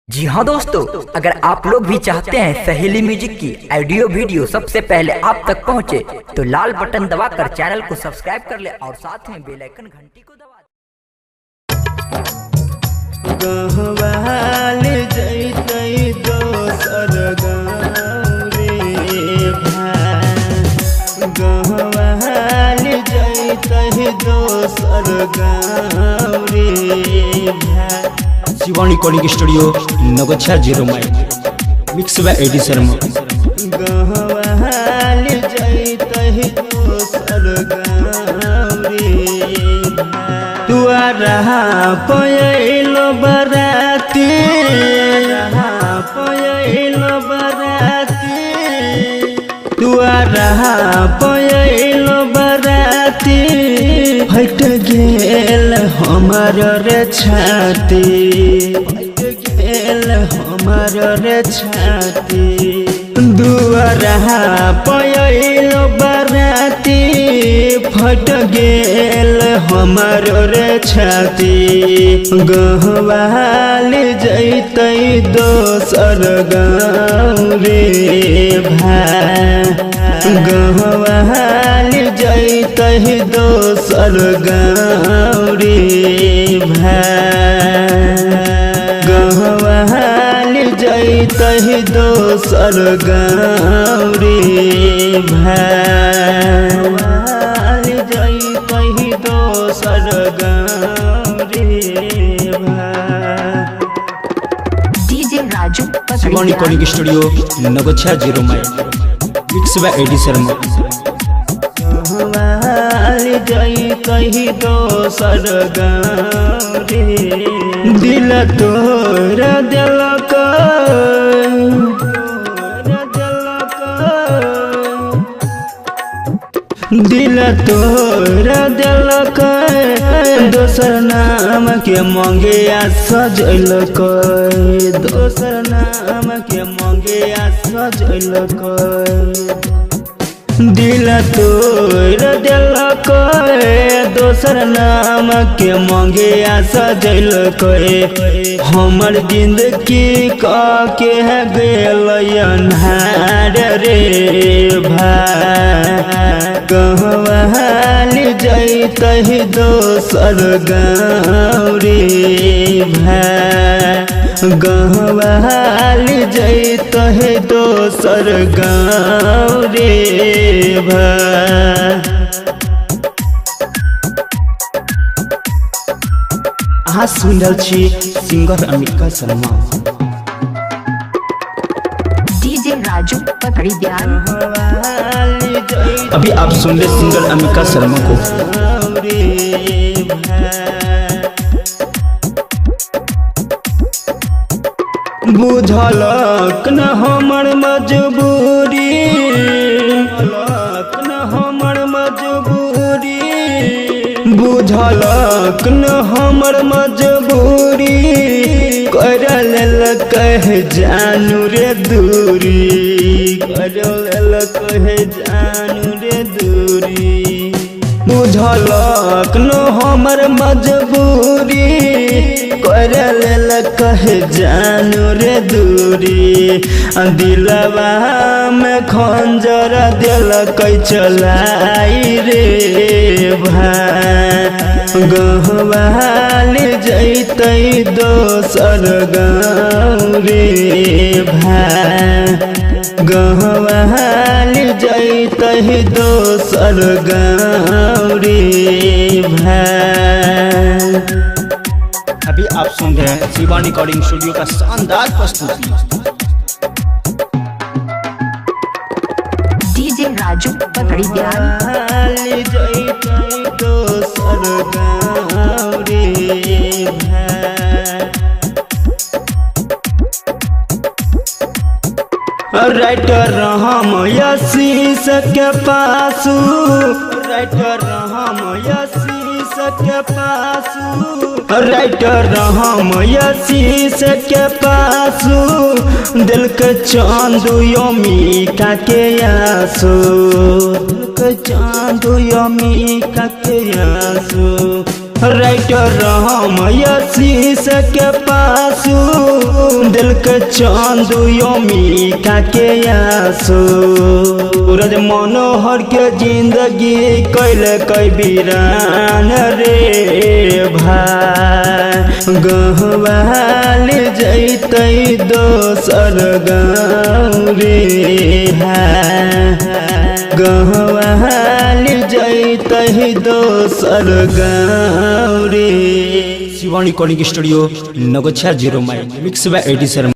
जी हाँ दोस्तों, अगर आप लोग भी चाहते हैं सहेली म्यूजिक की ऑडियो वीडियो सबसे पहले आप तक पहुंचे, तो लाल बटन दबाकर चैनल को सब्सक्राइब कर ले और साथ में बेल आइकन घंटी को दबा Shivani recording studio Nagochha 0 mile mix by एडी शर्मा। तुआरा पयलो बराती तुआरा पयलो बराती हट गेल हमार रे छाती, हट गेल हमार रे छाती। दुआरा पयलो बराती फट गेल हमार रे छाती। गहवाल जैतै दोसर गाँव रे भाई, गहवाल जैतै दोसर गाँव रे भाई, गहवाल जैतै दोसर गाँव रे भाई, जैतै दोसर गाँव रे भाई। DJ Raju Shivani recording studio Nagochha 0 mile mix by एडी शर्मा। गहवाल जैतै दोसर गाँव रे, दिल तोड़ देलक दिल तोड़ देलक, दोसर नाम के मंगिया सजैलक, दोसर नाम के मंगिया सजैलक। दिल तोड़ देलक, दोसर नाम के मंगिया सजैलक। हमर जिंदगी के गेल अन्हार रे भाई, गहवाल जैतै दोसर गाँव रे भाई, गहवाल जैतै दोसर गाँव रे भाई। अहाँ सुन रहल छी सिंगर अमिका शर्मा। डीजे राजू पकड़ी ध्यान। अभी आप सुन रहे सिंगर अमिका शर्मा को। बुझलक न हमर मजबूरी, बुझलक न हमर मजबूरी, बुझलक न हमर मजबूरी। कर लेलक जानू रे दूरी, कर लेलक जानू रे दूरी। बुझलक न हमर मजबूरी, कर लेलक जानू रे दूरी। दिलवा में खंजर देलक चलाई रे भाई, गहवाल जैतै दोसर गाँव रे भाई, गहवाल जैतै दोसर गाँव रे भाई। अभी आप सुन रहे हैं शिवानी रिकॉर्डिंग स्टूडियो का शानदार प्रस्तुति। डीजे राजू पकड़ी ध्यान। दोसर गाँव रे भाई, राइटर हम यशीष के पासू, राइटर हम यशीष के पासू, राइटर हम यशीष के पासू। दिल के चांदू यमिका के आंसू, दिल के चांदू यमिका के आंसू। राइटर हम यशीष के पासू, दिल के चांदू मीठा के आंसू सूरज मनोहर के जिंदगी कैल कई वीरान रे भाई गहवाल जैते दोसर गाँव रे गहवाल जैते दोसर गाँव रे। Shivani recording studio Nagochha 0 mile mix by 87।